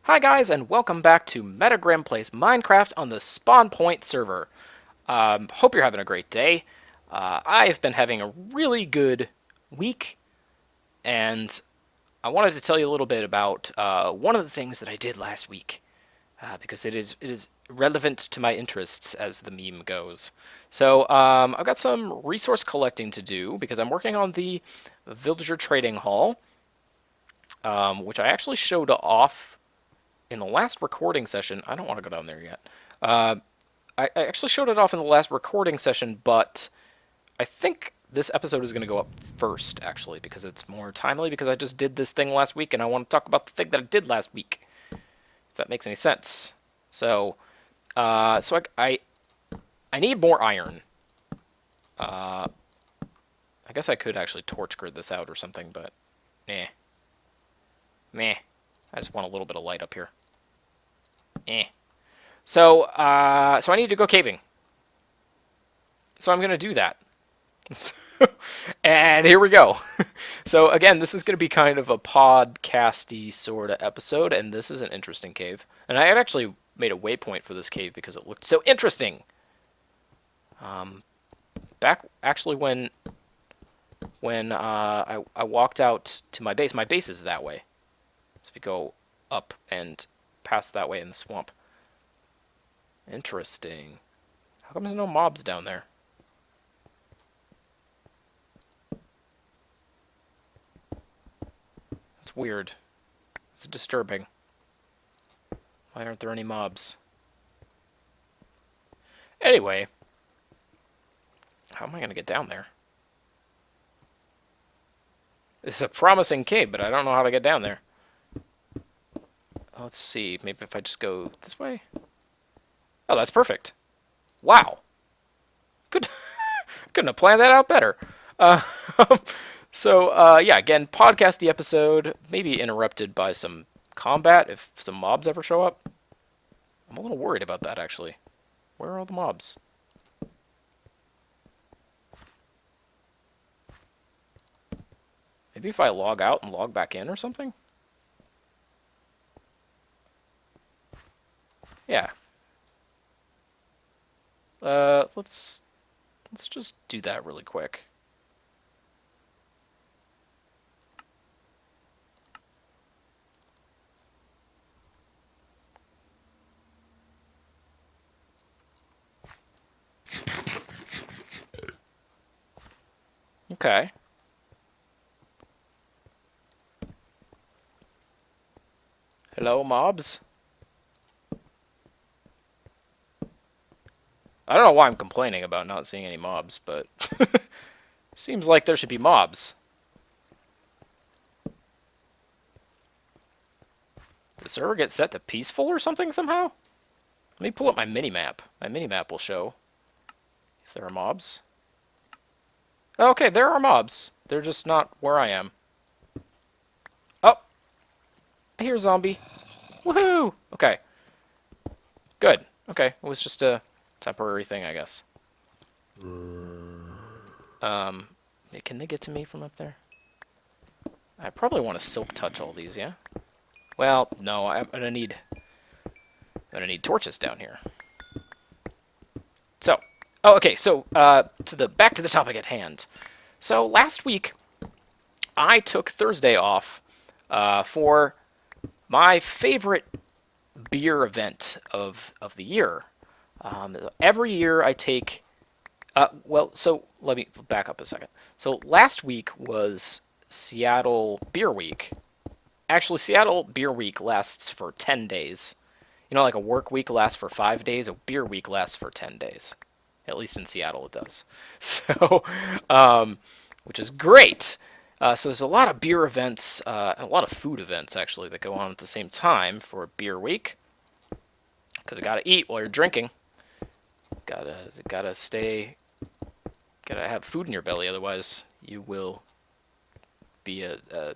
Hi guys, and welcome back to Pentagram Plays Minecraft on the SpawnPoint server. Hope you're having a great day. I've been having a really good week, and I wanted to tell you a little bit about one of the things that I did last week, because it is relevant to my interests, as the meme goes. So I've got some resource collecting to do because I'm working on the Villager Trading Hall, which I actually showed off in the last recording session. I don't want to go down there yet. I actually showed it off in the last recording session, but I think this episode is going to go up first, actually, because it's more timely, because I just did this thing last week, and I want to talk about the thing that I did last week, if that makes any sense. So, I need more iron. I guess I could actually torch grid this out or something, but meh. I just want a little bit of light up here. So I need to go caving. So I'm going to do that. And here we go. So again, this is going to be kind of a podcasty sort of episode, and this is an interesting cave. And I had actually made a waypoint for this cave because it looked so interesting. Back actually when I walked out to my base is that way. So if you go up and past that way in the swamp. Interesting. How come there's no mobs down there? That's weird. It's disturbing. Why aren't there any mobs? Anyway. How am I going to get down there? It's a promising cave, but I don't know how to get down there. Let's see. Maybe if I just go this way? Oh, that's perfect. Wow. Good. Couldn't have planned that out better. Yeah, again, podcasty episode. Maybe interrupted by some combat if some mobs ever show up. I'm a little worried about that, actually. Where are all the mobs? Maybe if I log out and log back in or something? Yeah. Let's just do that really quick. Okay. Hello, mobs. I don't know why I'm complaining about not seeing any mobs, but seems like there should be mobs. Did the server get set to peaceful or something somehow? Let me pull up my minimap. My minimap will show if there are mobs. Okay, there are mobs. They're just not where I am. Oh! I hear a zombie. Woohoo! Okay. Good. Okay, it was just a temporary thing, I guess. Can they get to me from up there? I probably want to silk touch all these, yeah? Well, no, I'm gonna need torches down here. So, oh, okay, so back to the topic at hand. So last week, I took Thursday off for my favorite beer event of the year. Every year I take, so let me back up a second. So last week was Seattle Beer Week. Actually, Seattle Beer Week lasts for 10 days. You know, like a work week lasts for 5 days, a beer week lasts for 10 days. At least in Seattle it does. So, which is great. So there's a lot of beer events, and a lot of food events, actually, that go on at the same time for Beer Week. Because you gotta eat while you're drinking. Gotta have food in your belly, otherwise you will be a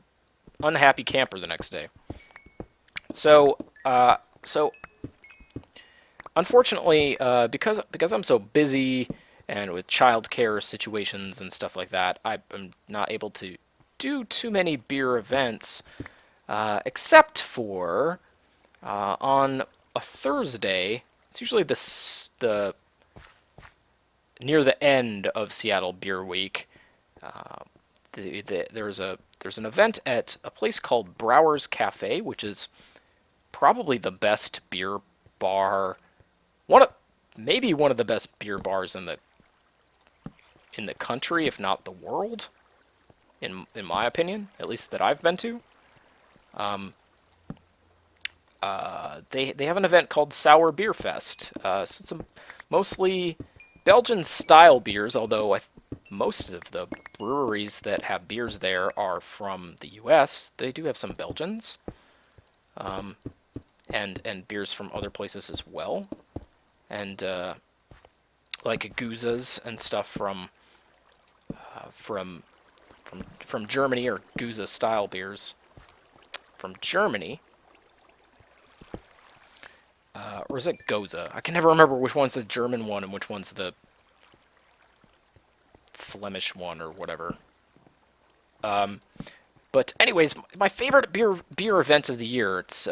unhappy camper the next day. So unfortunately, because I'm so busy and with childcare situations and stuff like that, I'm not able to do too many beer events, except for On a Thursday, it's usually the near the end of Seattle Beer Week. There's an event at a place called Brouwers Cafe, which is probably the best beer bar, maybe one of the best beer bars in the country, if not the world, in my opinion, at least that I've been to. They have an event called Sour Beer Fest. So it's mostly Belgian-style beers, although most of the breweries that have beers there are from the U.S. They do have some Belgians, and beers from other places as well, and like Gooses and stuff from Germany, or Goose-style beers from Germany. Or is it Goza? I can never remember which one's the German one and which one's the Flemish one or whatever. But anyways, my favorite beer event of the year. It's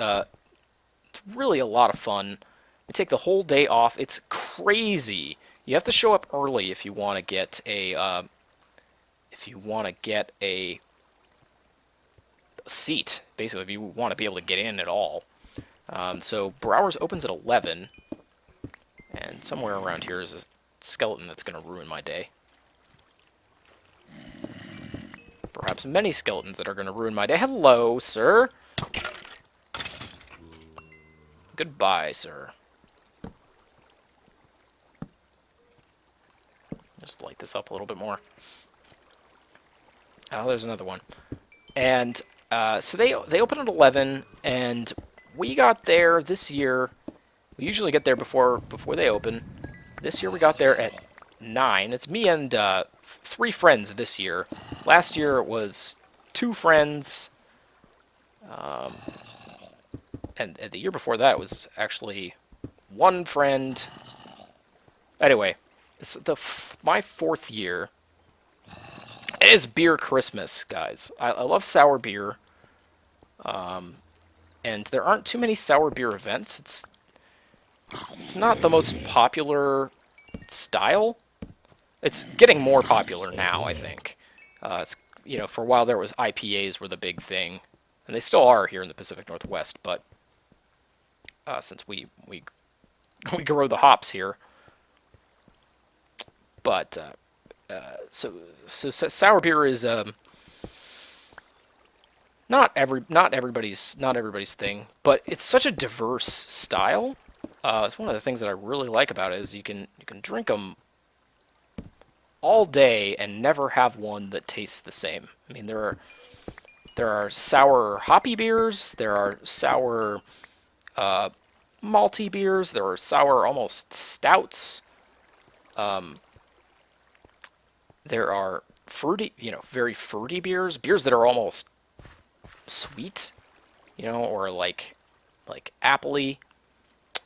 really a lot of fun. You take the whole day off. It's crazy. You have to show up early if you want to get a seat. Basically, if you want to be able to get in at all. So Brouwers opens at 11, and somewhere around here is a skeleton that's going to ruin my day. Perhaps many skeletons that are going to ruin my day. Hello, sir. Goodbye, sir. Just light this up a little bit more. Oh, there's another one. And so they open at 11, and we got there this year. We usually get there before they open. This year we got there at 9. It's me and 3 friends this year. Last year it was 2 friends. And the year before that it was actually 1 friend. Anyway, it's my 4th year. It is beer Christmas, guys. I love sour beer. And there aren't too many sour beer events. It's not the most popular style. It's getting more popular now, I think. For a while there was IPAs were the big thing, and they still are here in the Pacific Northwest. But since we grow the hops here, but so sour beer is not everybody's thing, but it's such a diverse style. It's one of the things that I really like about it is you can drink them all day and never have one that tastes the same. I mean, there are sour hoppy beers, there are sour malty beers, there are sour almost stouts. There are fruity, very fruity beers that are almost sweet, or like appley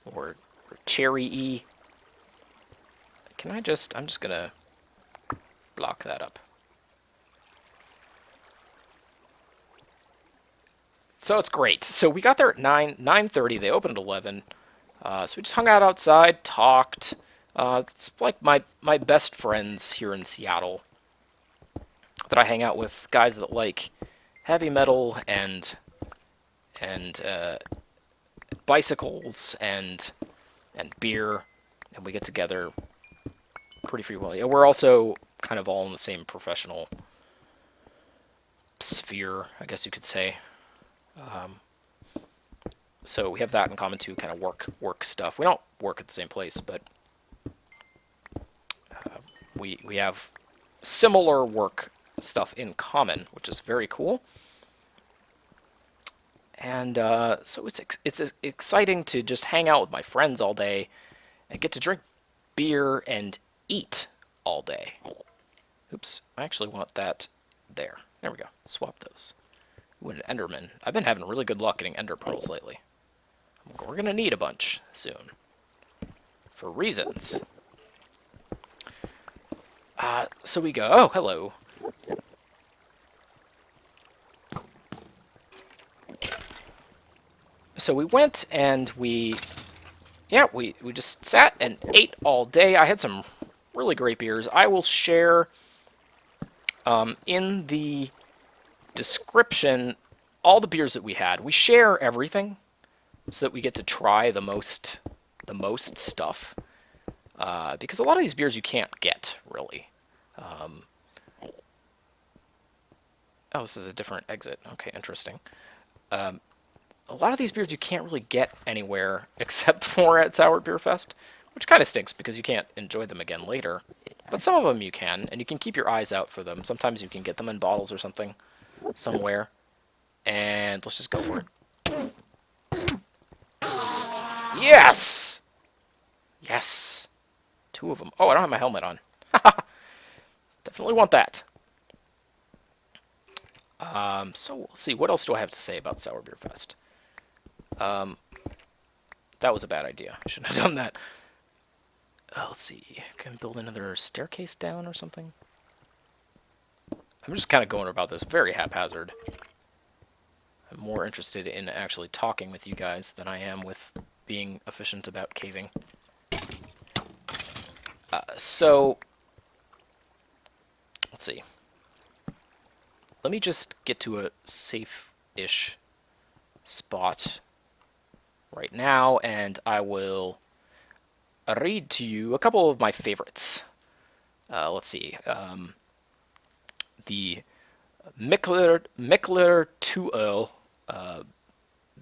or cherry-y. I'm just gonna block that up. So it's great. So we got there at 9:30. They opened at 11. So we just hung out outside, talked. It's like my best friends here in Seattle that I hang out with, guys that like heavy metal and bicycles and beer, and we get together pretty frequently. And we're also kind of all in the same professional sphere, I guess you could say. So we have that in common too, kind of work stuff. We don't work at the same place, but we have similar work stuff in common, which is very cool. And so it's exciting to just hang out with my friends all day and get to drink beer and eat all day. Oops, I actually want that there. There we go. Swap those. Ooh, an Enderman. I've been having really good luck getting Ender Pearls lately. We're going to need a bunch soon. For reasons. So we go. Oh, hello. So we went and yeah, we just sat and ate all day. I had some really great beers. I will share in the description all the beers that we had. We share everything so that we get to try the most stuff. Because a lot of these beers you can't get, really. Oh, this is a different exit. Okay, interesting. A lot of these beers you can't really get anywhere except for at Sour Beer Fest, which kind of stinks because you can't enjoy them again later. But some of them you can, and you can keep your eyes out for them. Sometimes you can get them in bottles or something somewhere. And let's just go for it. Yes! Yes! 2 of them. Oh, I don't have my helmet on. Definitely want that. So we'll see. What else do I have to say about Sour Beer Fest? That was a bad idea. I shouldn't have done that. Let's see. Can I build another staircase down or something? I'm just kind of going about this very haphazard. I'm more interested in actually talking with you guys than I am with being efficient about caving. So, let's see. Let me just get to a safe-ish spot right now, and I will read to you a couple of my favorites. Let's see. The Mikkler 2 Øl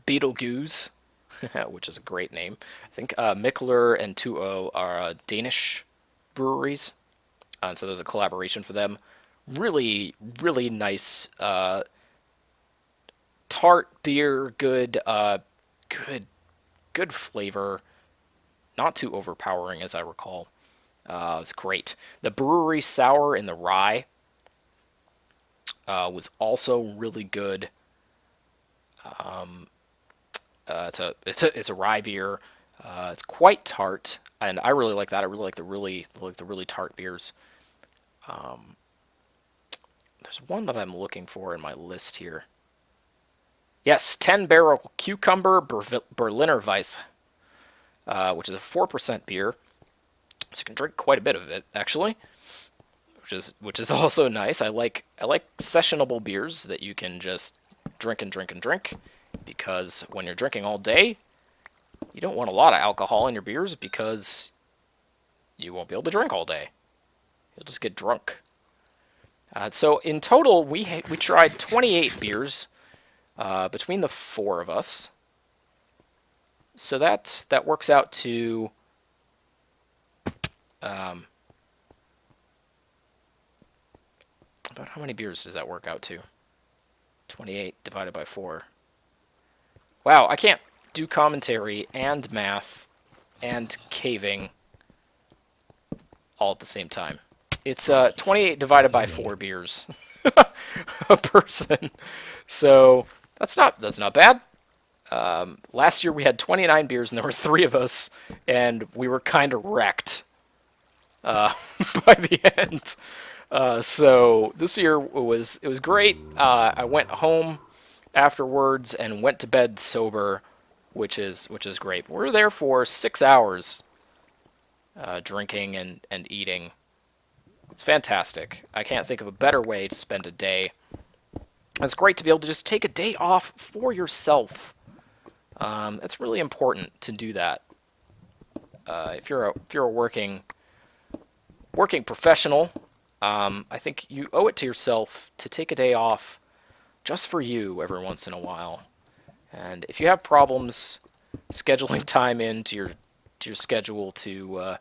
Betelgueze, which is a great name. I think Mikkler and 2 Øl are Danish breweries, so there's a collaboration for them. Really, really nice tart beer, good flavor, not too overpowering as I recall. It's great. The Bruery Sour in the rye was also really good. It's a rye beer. It's quite tart, and I really like that. I really like the really tart beers. There's one that I'm looking for in my list here. Yes, 10-barrel cucumber Berlinerweisse, which is a 4% beer. So you can drink quite a bit of it, actually, which is also nice. I like sessionable beers that you can just drink and drink and drink, because when you're drinking all day, you don't want a lot of alcohol in your beers because you won't be able to drink all day. You'll just get drunk. So in total, we tried 28 beers between the 4 of us. So that works out to about how many beers does that work out to? 28 divided by 4. Wow, I can't do commentary and math and caving all at the same time. It's 28 divided by 4 beers a person. So that's not bad. Last year we had 29 beers and there were 3 of us, and we were kind of wrecked by the end. So this year it was great. I went home afterwards and went to bed sober, which is great. We were there for 6 hours, drinking and eating. It's fantastic. I can't think of a better way to spend a day. It's great to be able to just take a day off for yourself. It's really important to do that. If you're a working professional, I think you owe it to yourself to take a day off just for you every once in a while. And if you have problems scheduling time into your schedule to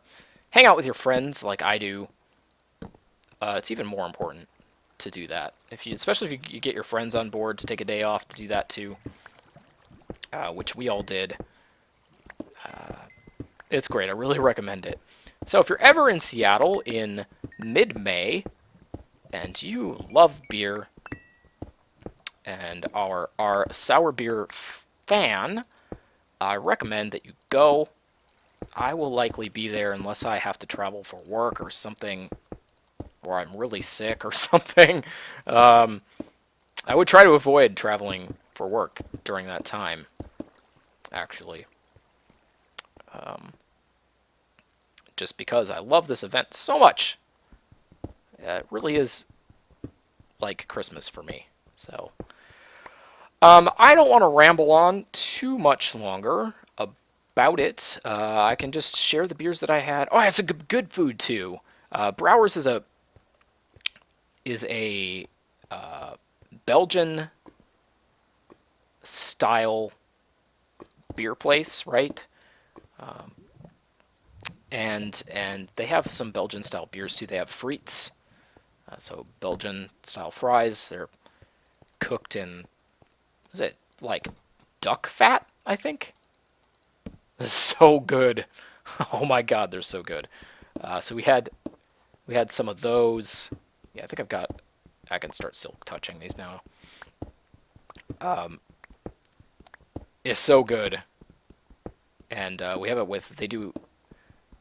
hang out with your friends like I do, it's even more important to do that. Especially if you get your friends on board to take a day off to do that too, which we all did. It's great. I really recommend it. So if you're ever in Seattle in mid-May and you love beer and are a sour beer fan, I recommend that you go. I will likely be there unless I have to travel for work or something, or I'm really sick or something. I would try to avoid traveling for work during that time. actually. Just because I love this event so much. It really is like Christmas for me. So, I don't want to ramble on too much longer about it. I can just share the beers that I had. Oh, it's a good food too. Brouwers is a Belgian style beer place, right? And they have some Belgian style beers too. They have frites, so Belgian style fries. They're cooked in, is it like duck fat? I think. This is so good. Oh my God, they're so good. So we had some of those. Yeah, I think I can start silk touching these now. It's so good. And we have it with, they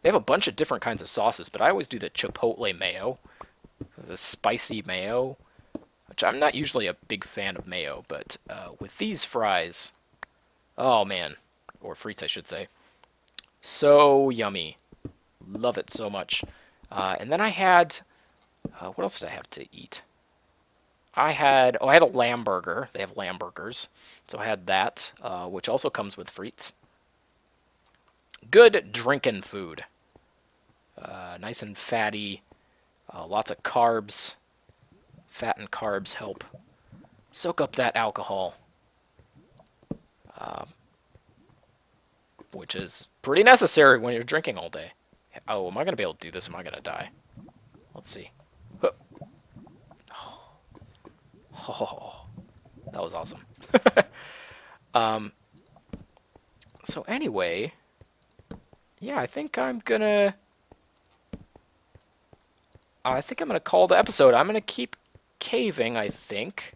have a bunch of different kinds of sauces, but I always do the chipotle mayo. It's a spicy mayo, which I'm not usually a big fan of mayo, but with these fries, oh man, or frites I should say, so yummy. Love it so much. And then I had, what else did I have to eat? I had a lamb burger. They have lamb burgers. So I had that, which also comes with frites. Good drinking food. Nice and fatty. Lots of carbs. Fat and carbs help soak up that alcohol. Which is pretty necessary when you're drinking all day. Oh, am I going to be able to do this? Am I going to die? Let's see. Oh, that was awesome. So anyway, yeah, I think I'm gonna call the episode. I'm gonna keep caving, I think.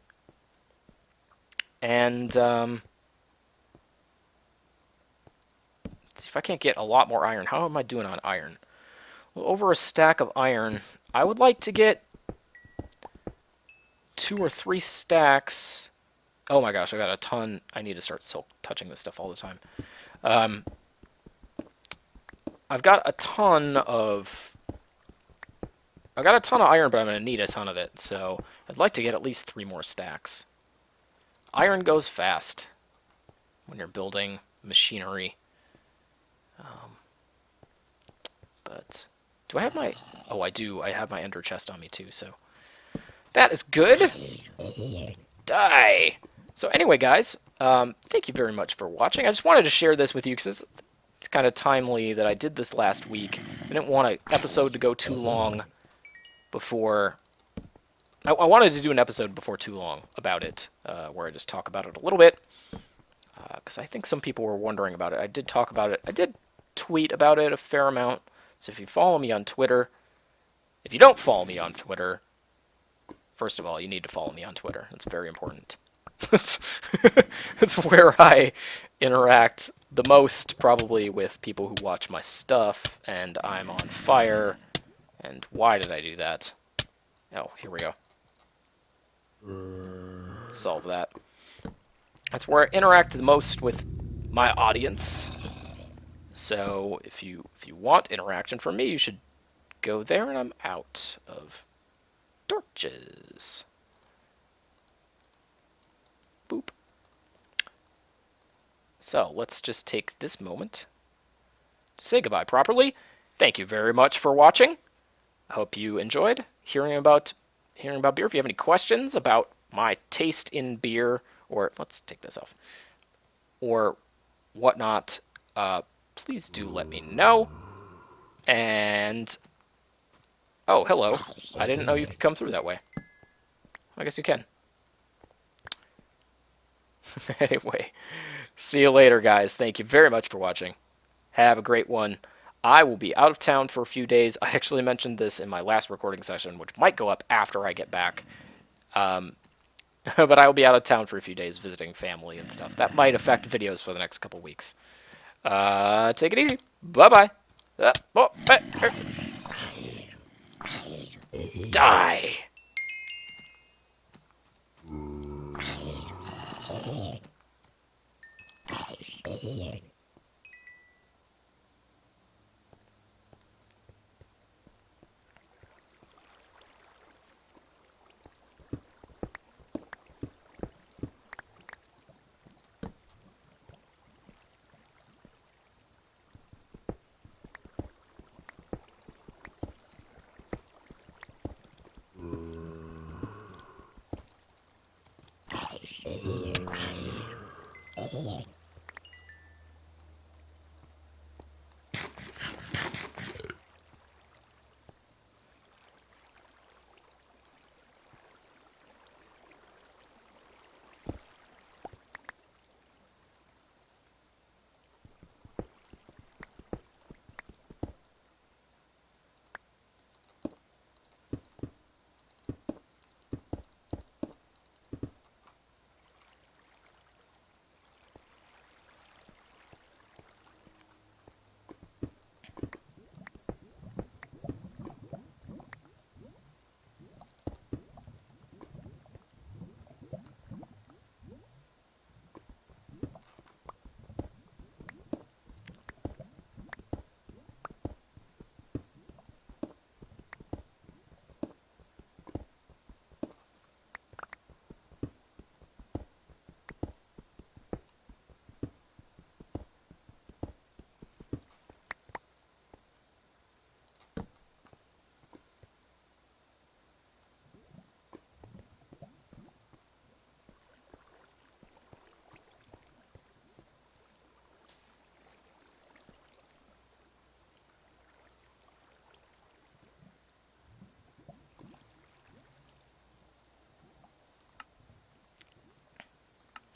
And let's see if I can't get a lot more iron. How am I doing on iron? Well, over a stack of iron. I would like to get 2 or 3 stacks. Oh my gosh, I got a ton. I need to start silk touching this stuff all the time. I've got a ton of iron, but I'm going to need a ton of it. So I'd like to get at least 3 more stacks. Iron goes fast when you're building machinery. But do I have my... Oh, I do. I have my ender chest on me too, so... That is good. Die. So anyway, guys, thank you very much for watching. I just wanted to share this with you because it's kind of timely that I did this last week. I didn't want an episode to go too long before... I wanted to do an episode before too long about it, where I just talk about it a little bit. Because I think some people were wondering about it. I did talk about it. I did tweet about it a fair amount. So if you follow me on Twitter... If you don't follow me on Twitter... First of all, you need to follow me on Twitter. It's very important. It's where I interact the most, probably, with people who watch my stuff, and I'm on fire. And why did I do that? Oh, here we go. Solve that. That's where I interact the most with my audience. So if you want interaction from me, you should go there, and I'm out of torches. Boop. So let's just take this moment to say goodbye properly. Thank you very much for watching. I hope you enjoyed hearing about beer. If you have any questions about my taste in beer, or let's take this off, or whatnot, please do let me know. And oh, hello. I didn't know you could come through that way. I guess you can. Anyway, see you later, guys. Thank you very much for watching. Have a great one. I will be out of town for a few days. I actually mentioned this in my last recording session, which might go up after I get back. But I will be out of town for a few days visiting family and stuff. That might affect videos for the next couple weeks. Take it easy. Bye-bye. Die.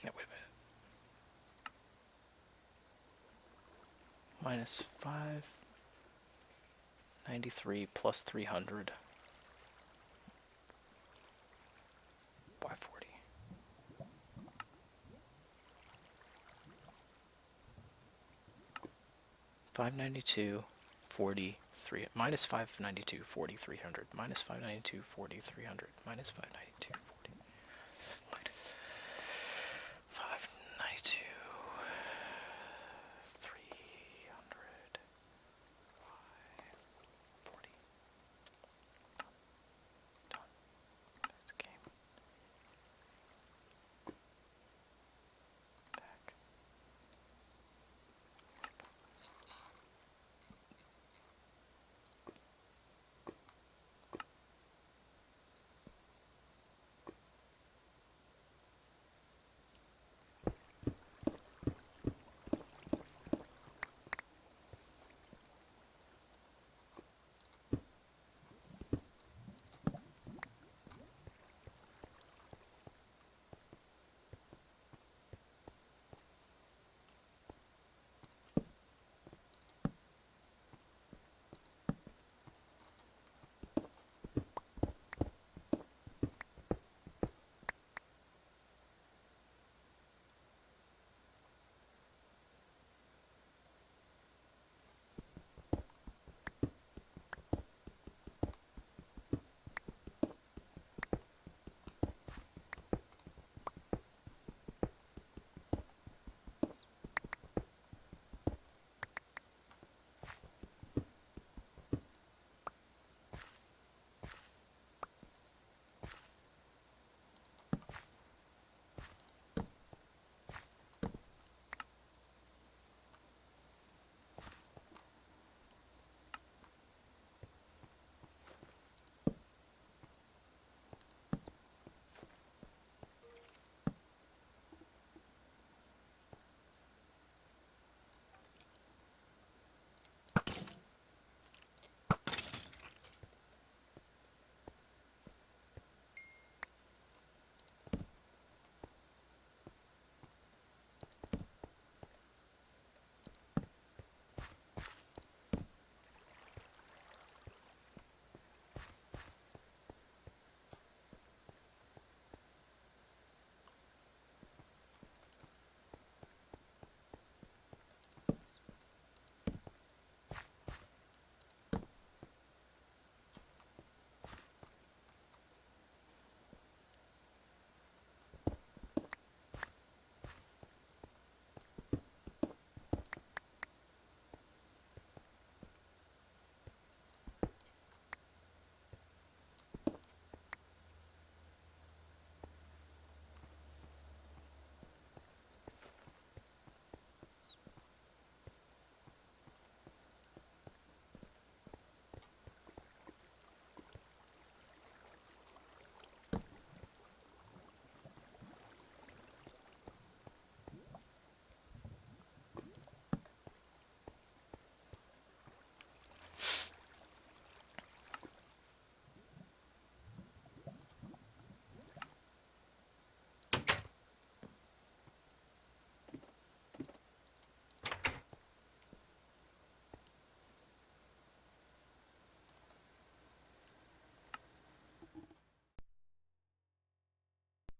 Yeah, wait a minute. Minus 593 plus 300 by 40. $592, 43, minus 592, 4,300, minus 592, 4,300, minus 592, 4,300.